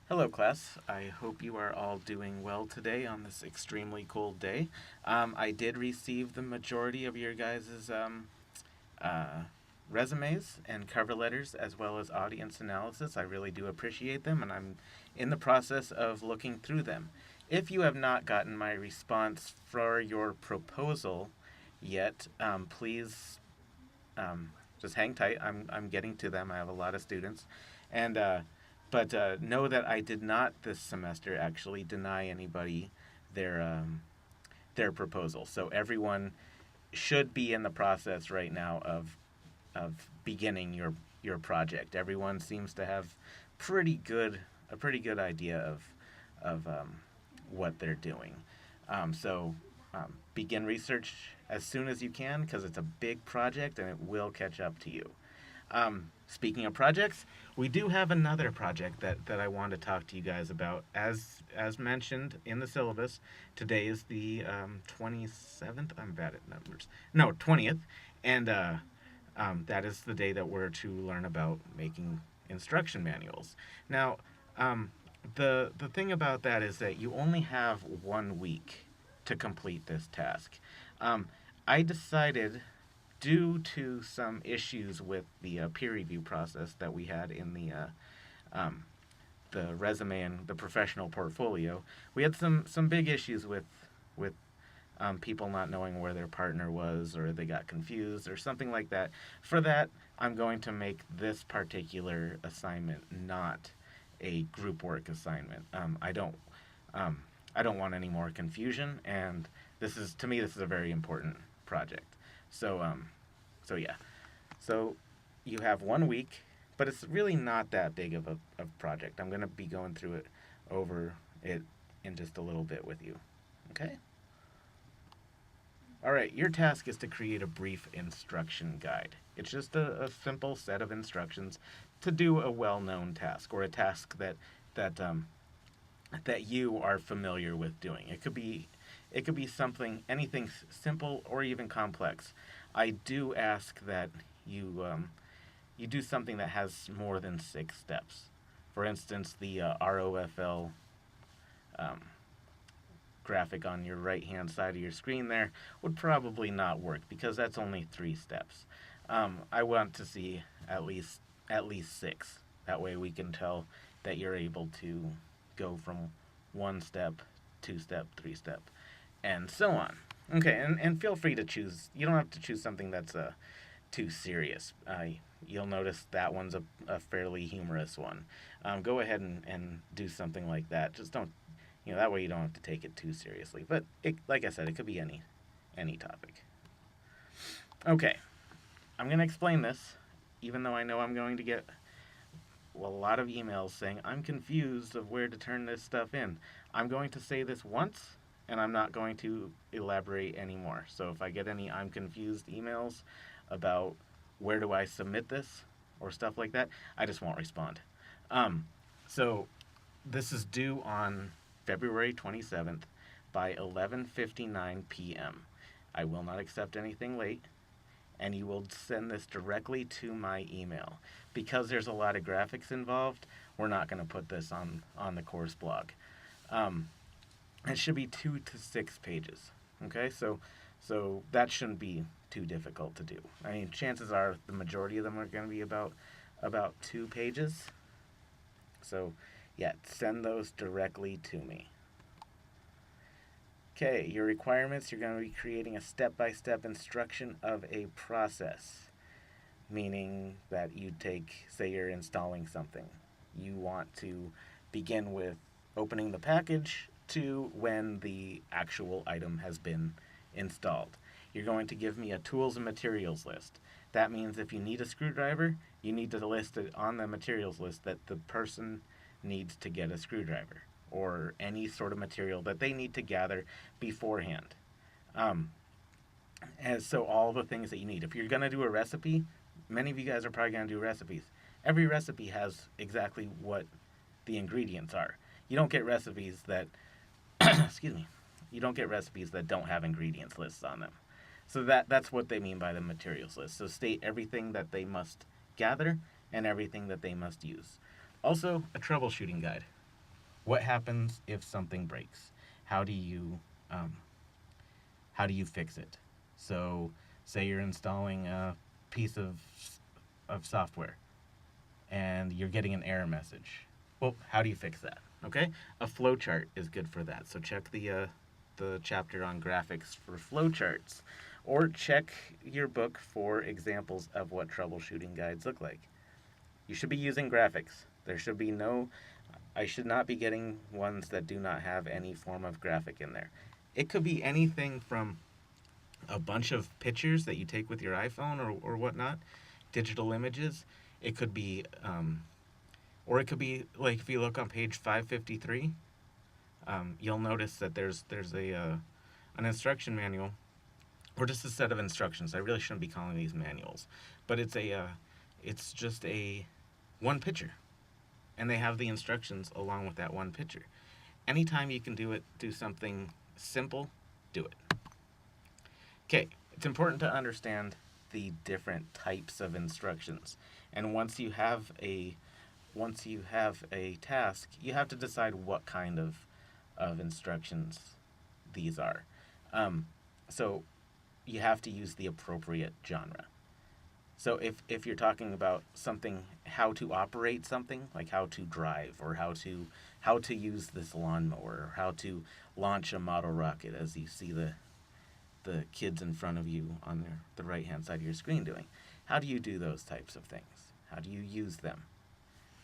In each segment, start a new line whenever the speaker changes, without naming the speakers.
Hello, class. I hope you are all doing well today on this extremely cold day. I did receive the majority of your guys' uh, resumes and cover letters as well as audience analysis. I really do appreciate them, and I'm in the process of looking through them. If you have not gotten my response for your proposal yet, please just hang tight. I'm getting to them. I have a lot of students, and but know that I did not this semester actually deny anybody their their proposal. So everyone should be in the process right now of beginning your project. Everyone seems to have pretty good a pretty good idea of what they're doing. Begin research as soon as you can because it's a big project and it will catch up to you. Speaking of projects, we do have another project that I want to talk to you guys about. As mentioned in the syllabus, today is the 27th. I'm bad at numbers. No, 20th. And that is the day that we're to learn about making instruction manuals. Now, um, the thing about that is that you only have 1 week to complete this task. Um, I decided, due to some issues with the peer review process that we had in um, the resume and the professional portfolio, we had some big issues with people not knowing where their partner was, or they got confused, or something like that. For that, I'm going to make this particular assignment not a group work assignment. Um, I don't want any more confusion, and this is a very important project. So so yeah, so you have 1 week, but it's really not that big of project. I'm gonna be going through it over it in just a little bit with you. Okay. All right, your task is to create a brief instruction guide. It's just a simple set of instructions to do a well-known task, or a task that that you are familiar with doing. It could be something, anything simple or even complex. I do ask that you do something that has more than 6 steps. For instance, the ROFL um, graphic on your right hand side of your screen there would probably not work because that's only 3 steps. I want to see at least 6. That way we can tell that you're able to go from 1 step, 2 step, 3 step, and so on. Okay, and feel free to choose. You don't have to choose something that's too serious. You'll notice that one's a fairly humorous one. Go ahead and do something like that. Just don't, that way you don't have to take it too seriously. But like I said, it could be any topic. Okay, I'm gonna explain this, even though I know I'm going to get a lot of emails saying I'm confused of where to turn this stuff in. I'm going to say this once, and I'm not going to elaborate anymore. So if I get any I'm confused emails about where do I submit this or stuff like that, I just won't respond. Um, so this is due on February 27th by 11:59 p.m. I will not accept anything late, and you will send this directly to my email. Because there's a lot of graphics involved, we're not going to put this on the course blog. Um, it should be 2 to 6 pages. Okay, so that shouldn't be too difficult to do. I mean, chances are the majority of them are going to be about 2 pages. So yeah, send those directly to me. Okay, your requirements, you're going to be creating a step-by-step instruction of a process, meaning that you take, say you're installing something. You want to begin with opening the package to when the actual item has been installed. You're going to give me a tools and materials list. That means if you need a screwdriver, you need to list it on the materials list that the person needs to get a screwdriver, or any sort of material that they need to gather beforehand. Um, and so all the things that you need. If you're going to do a recipe, many of you guys are probably going to do recipes. Every recipe has exactly what the ingredients are. You don't get recipes that excuse me. You don't get recipes that don't have ingredients lists on them. So that's what they mean by the materials list. So state everything that they must gather and everything that they must use. Also, a troubleshooting guide. What happens if something breaks? How do you um, how do you fix it? So, say you're installing a piece of software and you're getting an error message. Well, how do you fix that? Okay, a flowchart is good for that. So check the chapter on graphics for flowcharts, or check your book for examples of what troubleshooting guides look like. You should be using graphics. There should be no. I should not be getting ones that do not have any form of graphic in there. It could be anything from a bunch of pictures that you take with your iPhone or whatnot, digital images. It could be, or it could be like if you look on page 553, you'll notice that there's a an instruction manual, or just a set of instructions. I really shouldn't be calling these manuals, but it's just a one picture, and they have the instructions along with that one picture. Anytime you can do something simple, do it. Okay, it's important to understand the different types of instructions. And once you have a task, you have to decide what kind of instructions these are. So you have to use the appropriate genre. So if you're talking about something, how to operate something, like how to drive, or how to use this lawnmower, or how to launch a model rocket, as you see the kids in front of you on the right hand side of your screen doing. How do you do those types of things? How do you use them?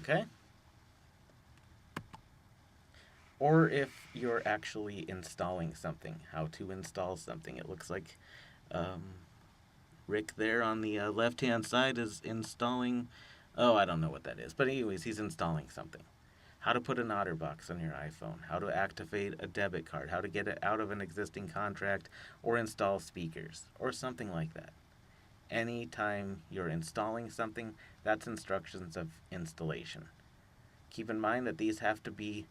Okay? Or if you're actually installing something, how to install something. It looks like Rick there on the left hand side is installing. Oh, I don't know what that is. But, anyways, he's installing something. How to put an OtterBox on your iPhone, how to activate a debit card, how to get it out of an existing contract, or install speakers, or something like that. Anytime you're installing something, that's instructions of installation. Keep in mind that these have to be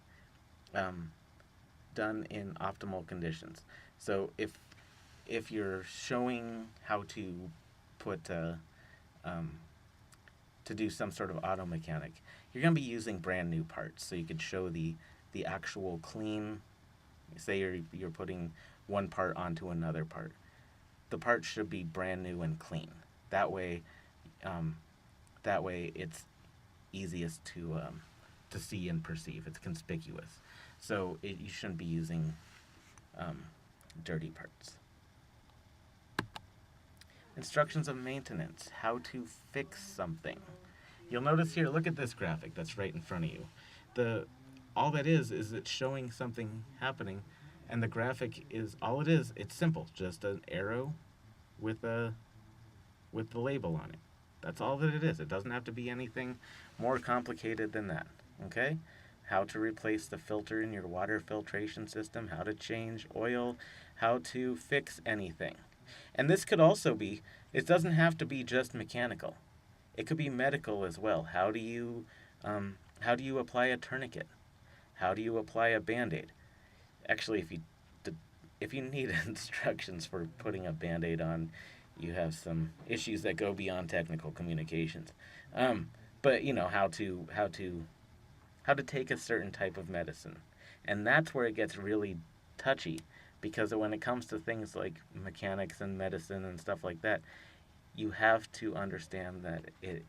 done in optimal conditions. So if you're showing how to put to do some sort of auto mechanic, you're going to be using brand new parts. So you could show the actual clean. Say you're putting one part onto another part. The part should be brand new and clean. That way, it's easiest to see and perceive. It's conspicuous. So you shouldn't be using dirty parts. Instructions of maintenance. How to fix something. You'll notice here, look at this graphic that's right in front of you. All that is it's showing something happening, and the graphic is all it is. It's simple, just an arrow with the label on it. That's all that it is. It doesn't have to be anything more complicated than that. Okay? How to replace the filter in your water filtration system, how to change oil, how to fix anything. And this could also be, it doesn't have to be just mechanical. It could be medical as well. How do you apply a tourniquet? How do you apply a Band-Aid? Actually, if you need instructions for putting a Band-Aid on, you have some issues that go beyond technical communications. But how to take a certain type of medicine, and that's where it gets really touchy, because when it comes to things like mechanics and medicine and stuff like that, you have to understand that it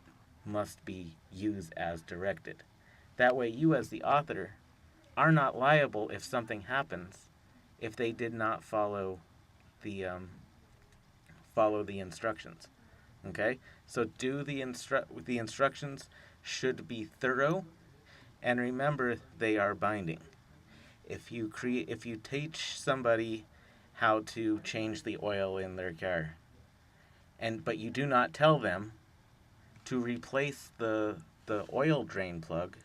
must be used as directed. That way, you as the author are not liable if something happens if they did not follow the instructions. Okay, so the instructions should be thorough, and remember they are binding. If you teach somebody how to change the oil in their car, but you do not tell them to replace the oil drain plug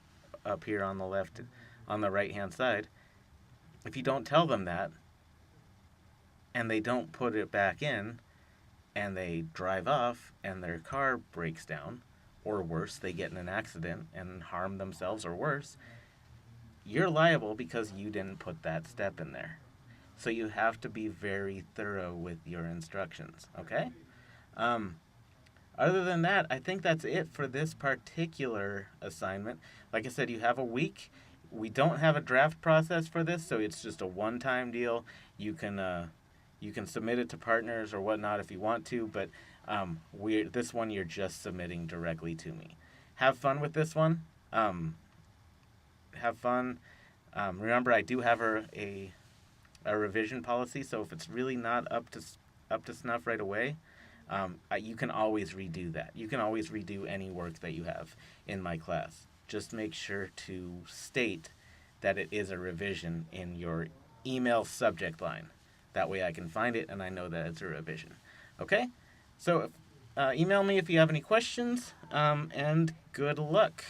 up here on the right hand side, if you don't tell them that, and they don't put it back in, and they drive off and their car breaks down, or worse, they get in an accident and harm themselves, or worse, you're liable because you didn't put that step in there. So you have to be very thorough with your instructions, okay? Other than that, I think that's it for this particular assignment. Like I said, you have a week. We don't have a draft process for this, so it's just a one-time deal. You can submit it to partners or whatnot if you want to, but this one you're just submitting directly to me. Have fun with this one. Have fun. Remember, I do have a revision policy, so if it's really not up to snuff right away, you can always redo that. You can always redo any work that you have in my class. Just make sure to state that it is a revision in your email subject line. That way I can find it and I know that it's a revision. Okay? So email me if you have any questions, and good luck.